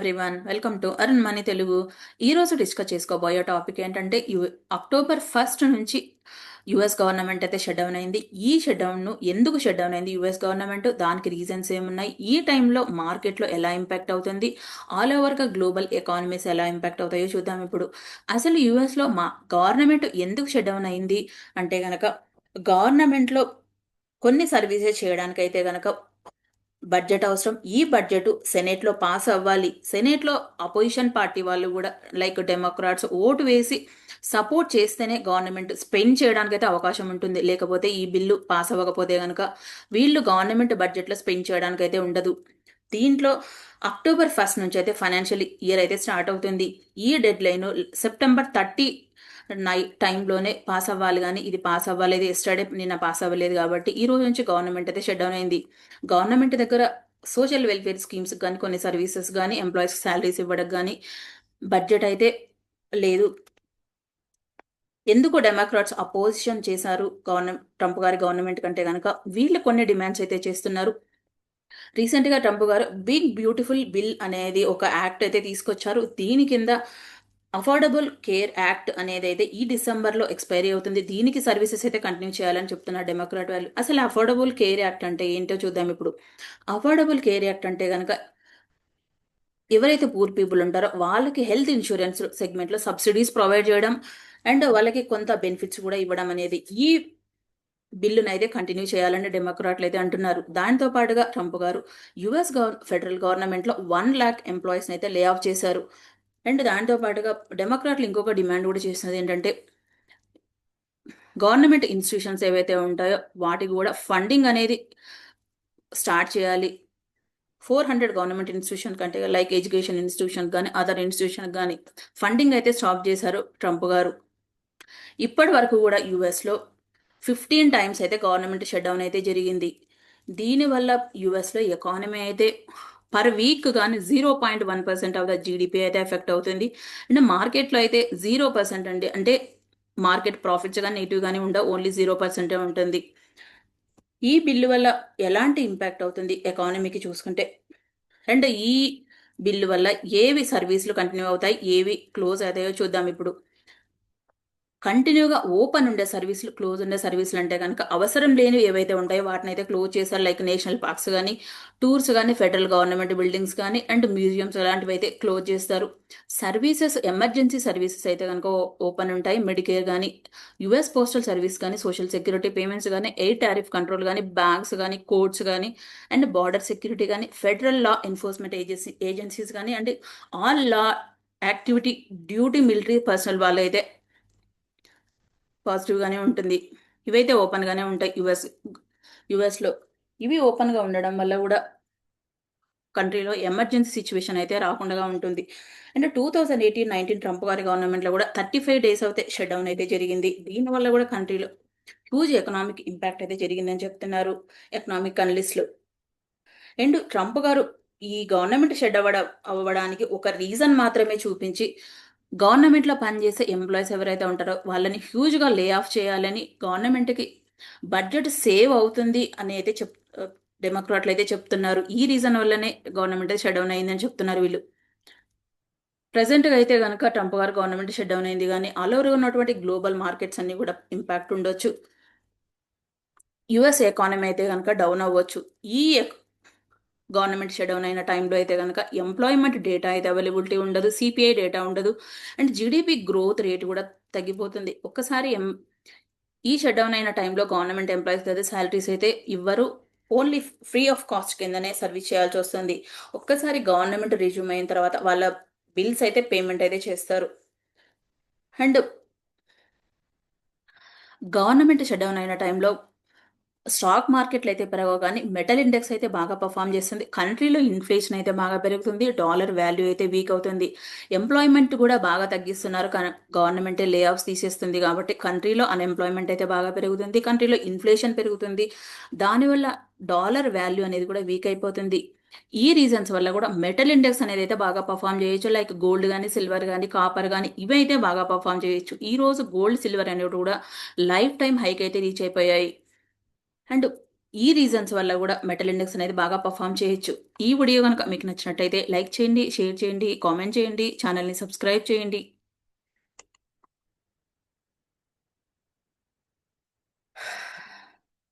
Everyone, welcome to Arun money Telugu. ఈరోజు discuss చేసుకోబోయే topic ఏంటంటే అక్టోబర్ 1 నుంచి యుఎస్ గవర్నమెంట్ అయితే షట్ డౌన్ అయింది. ఈ షట్ డౌన్ను ఎందుకు షట్ డౌన్ అయింది యుఎస్ గవర్నమెంట్, దానికి రీజన్స్ ఏమున్నాయి, ఈ టైంలో మార్కెట్లో ఎలా ఇంపాక్ట్ అవుతుంది, ఆల్ ఓవర్గా గ్లోబల్ ఎకానమీస్ ఎలా ఇంపాక్ట్ అవుతాయో చూద్దాం. ఇప్పుడు అసలు యుఎస్లో గవర్నమెంట్ ఎందుకు షట్ డౌన్ అయింది అంటే గనక, గవర్నమెంట్లో కొన్ని సర్వీసెస్ చేయడానికైతే గనక బడ్జెట్ అవసరం. ఈ బడ్జెట్ సెనేట్లో పాస్ అవ్వాలి. సెనేట్లో అపోజిషన్ పార్టీ వాళ్ళు కూడా లైక్ డెమోక్రాట్స్ ఓటు వేసి సపోర్ట్ చేస్తేనే గవర్నమెంట్ స్పెండ్ చేయడానికైతే అవకాశం ఉంటుంది. లేకపోతే ఈ బిల్లు పాస్ అవ్వకపోతే కనుక వీళ్ళు గవర్నమెంట్ బడ్జెట్లో స్పెండ్ చేయడానికైతే ఉండదు. దీంట్లో అక్టోబర్ 1 నుంచి అయితే ఫైనాన్షియల్ ఇయర్ అయితే స్టార్ట్ అవుతుంది. ఈ డెడ్ లైన్ సెప్టెంబర్ 30 టైంలోనే పాస్ అవ్వాలి, కానీ ఇది పాస్ అవ్వలేదు. ఎస్టర్డే నిన్న పాస్ అవ్వలేదు, కాబట్టి ఈ రోజు నుంచి గవర్నమెంట్ అయితే షట్ డౌన్ అయింది. గవర్నమెంట్ దగ్గర సోషల్ వెల్ఫేర్ స్కీమ్స్ కానీ, కొన్ని సర్వీసెస్ కానీ, ఎంప్లాయీస్ శాలరీస్ ఇవ్వడం కానీ బడ్జెట్ అయితే లేదు. ఎందుకు డెమోక్రాట్స్ అపోజిషన్ చేశారు ట్రంప్ గారి గవర్నమెంట్ కంటే కనుక, వీళ్ళు కొన్ని డిమాండ్స్ అయితే చేస్తున్నారు. రీసెంట్గా ట్రంప్ గారు బిగ్ బ్యూటిఫుల్ బిల్ అనేది ఒక యాక్ట్ అయితే తీసుకొచ్చారు. దీని కింద అఫోర్డబుల్ కేర్ యాక్ట్ అనేది అయితే ఈ డిసెంబర్లో ఎక్స్పైరీ అవుతుంది. దీనికి సర్వీసెస్ అయితే కంటిన్యూ చేయాలని చెప్తున్నారు డెమోక్రాట్ వాళ్ళు. అసలు అఫోర్డబుల్ కేర్ యాక్ట్ అంటే ఏంటో చూద్దాం ఇప్పుడు. అఫోర్డబుల్ కేర్ యాక్ట్ అంటే కనుక, ఎవరైతే పూర్ పీపుల్ ఉంటారో వాళ్ళకి హెల్త్ ఇన్సూరెన్స్ సెగ్మెంట్లో సబ్సిడీస్ ప్రొవైడ్ చేయడం అండ్ వాళ్ళకి కొంత బెనిఫిట్స్ కూడా ఇవ్వడం అనేది ఈ బిల్లును అయితే కంటిన్యూ చేయాలని డెమోక్రాట్లు అయితే అంటున్నారు. దాంతో పాటుగా ట్రంప్ గారు యుఎస్ ఫెడరల్ గవర్నమెంట్లో 1 lakh ఎంప్లాయీస్ని అయితే లే ఆఫ్ చేశారు. అండ్ దాంతో పాటుగా డెమోక్రాట్లు ఇంకొక డిమాండ్ కూడా చేసినది ఏంటంటే, గవర్నమెంట్ ఇన్స్టిట్యూషన్స్ ఏవైతే ఉంటాయో వాటికి కూడా ఫండింగ్ అనేది స్టార్ట్ చేయాలి. 400 గవర్నమెంట్ ఇన్స్టిట్యూషన్ కంటే లైక్ ఎడ్యుకేషన్ ఇన్స్టిట్యూషన్ కానీ, అదర్ ఇన్స్టిట్యూషన్ కానీ ఫండింగ్ అయితే స్టాప్ చేశారు ట్రంప్ గారు. ఇప్పటి వరకు కూడా యుఎస్లో 15 టైమ్స్ అయితే గవర్నమెంట్ షట్ డౌన్ అయితే జరిగింది. దీనివల్ల యుఎస్లో ఎకానమీ అయితే పర్ వీక్ కానీ 0.1% ఆఫ్ ద జీడిపి అయితే ఎఫెక్ట్ అవుతుంది. అండ్ మార్కెట్లో అయితే 0% అండి. అంటే మార్కెట్ ప్రాఫిట్స్ కానీ నెగిటివ్ కానీ ఉండవు, ఓన్లీ 0% ఉంటుంది. ఈ బిల్లు వల్ల ఎలాంటి ఇంపాక్ట్ అవుతుంది ఎకానమీకి చూసుకుంటే, అండ్ ఈ బిల్లు వల్ల ఏవి సర్వీసులు కంటిన్యూ అవుతాయి, ఏవి క్లోజ్ అవుతాయో చూద్దాం ఇప్పుడు. కంటిన్యూగా ఓపెన్ ఉండే సర్వీసులు, క్లోజ్ ఉండే సర్వీసులు అంటే కనుక, అవసరం లేనివి ఏవైతే ఉంటాయో వాటిని అయితే క్లోజ్ చేశారు. లైక్ నేషనల్ పార్క్స్ కానీ, టూర్స్ కానీ, ఫెడరల్ గవర్నమెంట్ బిల్డింగ్స్ కానీ, అండ్ మ్యూజియంస్ అలాంటివి అయితే క్లోజ్ చేస్తారు. సర్వీసెస్, ఎమర్జెన్సీ సర్వీసెస్ అయితే కనుక ఓపెన్ ఉంటాయి. మెడికేర్ కానీ, యుఎస్ పోస్టల్ సర్వీస్ కానీ, సోషల్ సెక్యూరిటీ పేమెంట్స్ కానీ, ఎయిర్ టారిఫ్ కంట్రోల్ కానీ, బ్యాంక్స్ కానీ, కోర్ట్స్ కానీ, అండ్ బార్డర్ సెక్యూరిటీ కానీ, ఫెడరల్ లా ఎన్ఫోర్స్మెంట్ ఏజెన్సీస్ కానీ, and all law activity duty military personal వాళ్ళు అయితే పాజిటివ్గానే ఉంటుంది. ఇవైతే ఓపెన్గానే ఉంటాయి యుఎస్లో. ఇవి ఓపెన్గా ఉండడం వల్ల కూడా కంట్రీలో ఎమర్జెన్సీ సిచ్యువేషన్ అయితే రాకుండా ఉంటుంది. అండ్ 2018-19 ట్రంప్ గారి గవర్నమెంట్లో కూడా 35 days అయితే షట్ డౌన్ అయితే జరిగింది. దీనివల్ల కూడా కంట్రీలో హ్యూజ్ ఎకనామిక్ ఇంపాక్ట్ అయితే జరిగిందని చెప్తున్నారు ఎకనామిక్ అనలిస్టులు. అండ్ ట్రంప్ గారు ఈ గవర్నమెంట్ షట్ అవ్వడానికి ఒక రీజన్ మాత్రమే చూపించి, గవర్నమెంట్లో పనిచేసే ఎంప్లాయీస్ ఎవరైతే ఉంటారో వాళ్ళని హ్యూజ్గా లే ఆఫ్ చేయాలని, గవర్నమెంట్కి బడ్జెట్ సేవ్ అవుతుంది అని అయితే డెమోక్రాట్లు అయితే చెప్తున్నారు. ఈ రీజన్ వల్లనే గవర్నమెంట్ షట్ డౌన్ అయిందని చెప్తున్నారు వీళ్ళు. ప్రజెంట్గా అయితే కనుక ట్రంప్ గారు గవర్నమెంట్ షట్ డౌన్ అయింది, కానీ ఆల్ ఓవర్గా ఉన్నటువంటి గ్లోబల్ మార్కెట్స్ అన్ని కూడా ఇంపాక్ట్ ఉండొచ్చు. యుఎస్ ఎకానమీ అయితే కనుక డౌన్ అవ్వచ్చు. ఈ గవర్నమెంట్ షట్ డౌన్ అయిన టైంలో అయితే కనుక ఎంప్లాయ్మెంట్ డేటా అయితే అవైలబిలిటీ ఉండదు, సిపిఐ డేటా ఉండదు, అండ్ జీడిపి గ్రోత్ రేట్ కూడా తగ్గిపోతుంది. ఒక్కసారి ఈ షట్ డౌన్ అయిన టైంలో గవర్నమెంట్ ఎంప్లాయీస్ అయితే శాలరీస్ అయితే ఇవ్వరు, ఓన్లీ ఫ్రీ ఆఫ్ కాస్ట్ కిందనే సర్వీస్ చేయాల్సి వస్తుంది. ఒక్కసారి గవర్నమెంట్ రిజ్యూమ్ అయిన తర్వాత వాళ్ళ బిల్స్ అయితే పేమెంట్ అయితే చేస్తారు. అండ్ గవర్నమెంట్ షట్ డౌన్ అయిన టైంలో స్టాక్ మార్కెట్లు అయితే పెరగవు, కానీ మెటల్ ఇండెక్స్ అయితే బాగా పర్ఫామ్ చేస్తుంది. కంట్రీలో ఇన్ఫ్లేషన్ అయితే బాగా పెరుగుతుంది, డాలర్ వాల్యూ అయితే వీక్ అవుతుంది. ఎంప్లాయ్మెంట్ కూడా బాగా తగ్గిస్తున్నారు, గవర్నమెంటే లే ఆఫ్స్ తీసేస్తుంది, కాబట్టి కంట్రీలో అన్ఎంప్లాయ్మెంట్ అయితే బాగా పెరుగుతుంది, కంట్రీలో ఇన్ఫ్లేషన్ పెరుగుతుంది. దానివల్ల డాలర్ వాల్యూ అనేది కూడా వీక్ అయిపోతుంది. ఈ రీజన్స్ వల్ల కూడా మెటల్ ఇండెక్స్ అనేది అయితే బాగా పర్ఫామ్ చేయొచ్చు. లైక్ గోల్డ్ కానీ, సిల్వర్ కానీ, కాపర్ కానీ, ఇవైతే బాగా పర్ఫామ్ చేయొచ్చు. ఈ రోజు గోల్డ్, సిల్వర్ అనేవి కూడా లైఫ్ టైం హైక్ అయితే రీచ్ అయిపోయాయి. అండ్ ఈ రీజన్స్ వల్ల కూడా మెటల్ ఇండెక్స్ అనేది బాగా పర్ఫామ్ చేయొచ్చు. ఈ వీడియో కనుక మీకు నచ్చినట్టయితే లైక్ చేయండి, షేర్ చేయండి, కామెంట్ చేయండి, ఛానల్ని సబ్స్క్రైబ్ చేయండి.